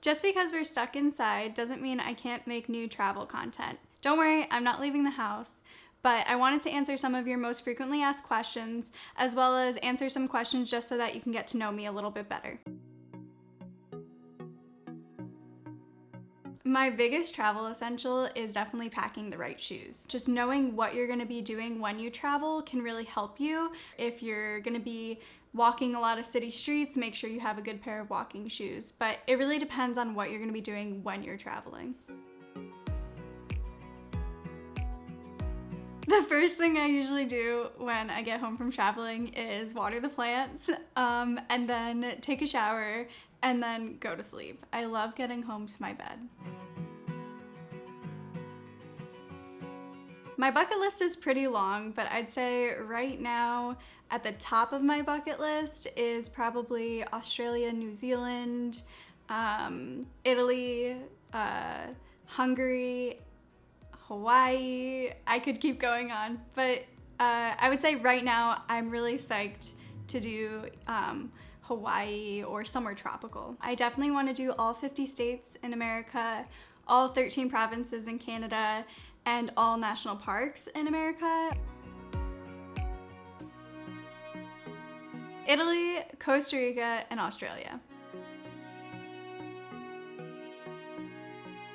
Just because we're stuck inside doesn't mean I can't make new travel content. Don't worry, I'm not leaving the house, but I wanted to answer some of your most frequently asked questions, as well as answer some questions just so that you can get to know me a little bit better. My biggest travel essential is definitely packing the right shoes. Just knowing what you're gonna be doing when you travel can really help you. If you're gonna be walking a lot of city streets, make sure you have a good pair of walking shoes. But it really depends on what you're gonna be doing when you're traveling. The first thing I usually do when I get home from traveling is water the plants, and then take a shower, and then go to sleep. I love getting home to my bed. My bucket list is pretty long, but I'd say right now at the top of my bucket list is probably Australia, New Zealand, Italy, Hungary, Hawaii. I could keep going on, but I would say right now I'm really psyched to do Hawaii or somewhere tropical. I definitely want to do all 50 states in America, all 13 provinces in Canada, and all national parks in America. Italy, Costa Rica, and Australia.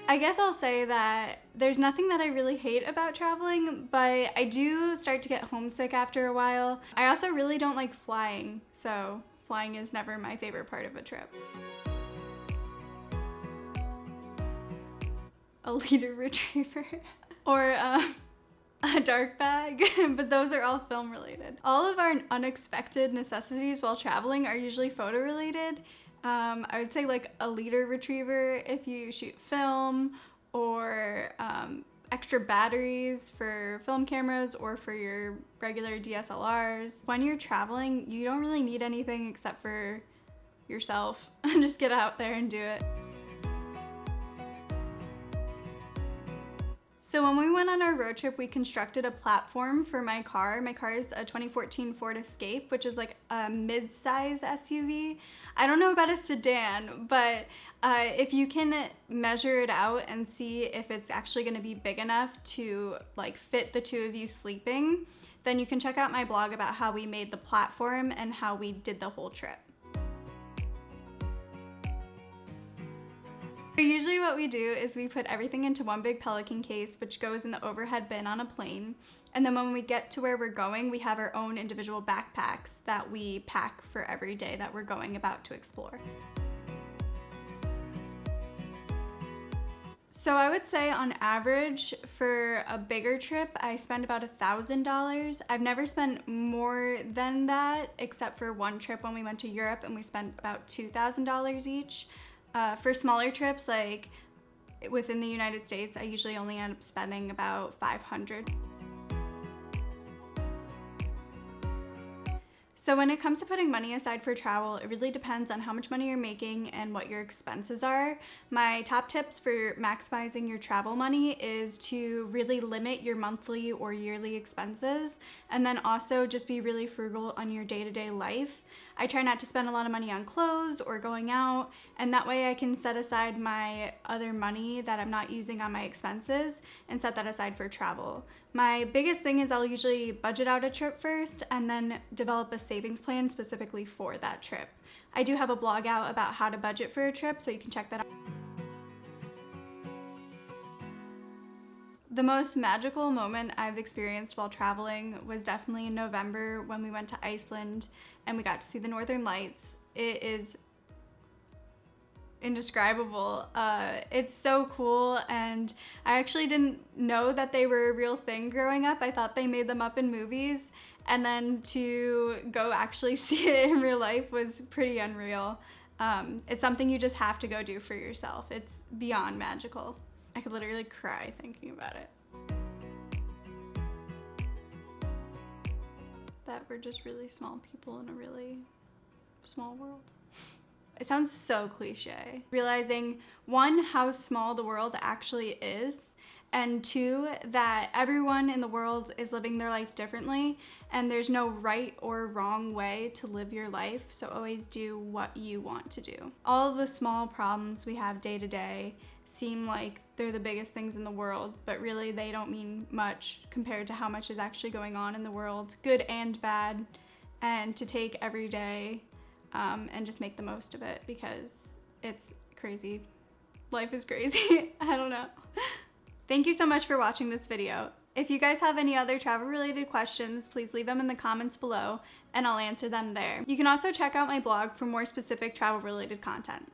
I guess I'll say that there's nothing that I really hate about traveling, but I do start to get homesick after a while. I also really don't like flying, so flying is never my favorite part of a trip. A leader retriever or a dark bag, but those are all film related. All of our unexpected necessities while traveling are usually photo related. I would say like a leader retriever if you shoot film, or extra batteries for film cameras or for your regular DSLRs. When you're traveling, you don't really need anything except for yourself. Just get out there and do it. So when we went on our road trip, we constructed a platform for my car. My car is a 2014 Ford Escape, which is like a mid-size SUV. I don't know about a sedan, but if you can measure it out and see if it's actually gonna be big enough to like fit the two of you sleeping, then you can check out my blog about how we made the platform and how we did the whole trip. Usually what we do is we put everything into one big Pelican case, which goes in the overhead bin on a plane. And then when we get to where we're going, we have our own individual backpacks that we pack for every day that we're going about to explore. So I would say on average for a bigger trip, I spend about $1,000. I've never spent more than that, except for one trip when we went to Europe and we spent about $2,000 each. For smaller trips, like within the United States, I usually only end up spending about $500. So when it comes to putting money aside for travel, it really depends on how much money you're making and what your expenses are. My top tips for maximizing your travel money is to really limit your monthly or yearly expenses, and then also just be really frugal on your day-to-day life. I try not to spend a lot of money on clothes or going out, and that way I can set aside my other money that I'm not using on my expenses and set that aside for travel. My biggest thing is I'll usually budget out a trip first and then develop a savings plan specifically for that trip. I do have a blog out about how to budget for a trip, so you can check that out. The most magical moment I've experienced while traveling was definitely in November when we went to Iceland and we got to see the Northern Lights. It is indescribable. It's so cool, and I actually didn't know that they were a real thing growing up. I thought they made them up in movies, and then to go actually see it in real life was pretty unreal. It's something you just have to go do for yourself. It's beyond magical. I could literally cry thinking about it. That we're just really small people in a really small world. It sounds so cliche. Realizing, one, how small the world actually is, And two, that everyone in the world is living their life differently and there's no right or wrong way to live your life, so always do what you want to do. All of the small problems we have day to day seem like they're the biggest things in the world, but really they don't mean much compared to how much is actually going on in the world, good and bad, and to take every day and just make the most of it because it's crazy. Life is crazy. I don't know. Thank you so much for watching this video. If you guys have any other travel related questions, please leave them in the comments below and I'll answer them there. You can also check out my blog for more specific travel related content.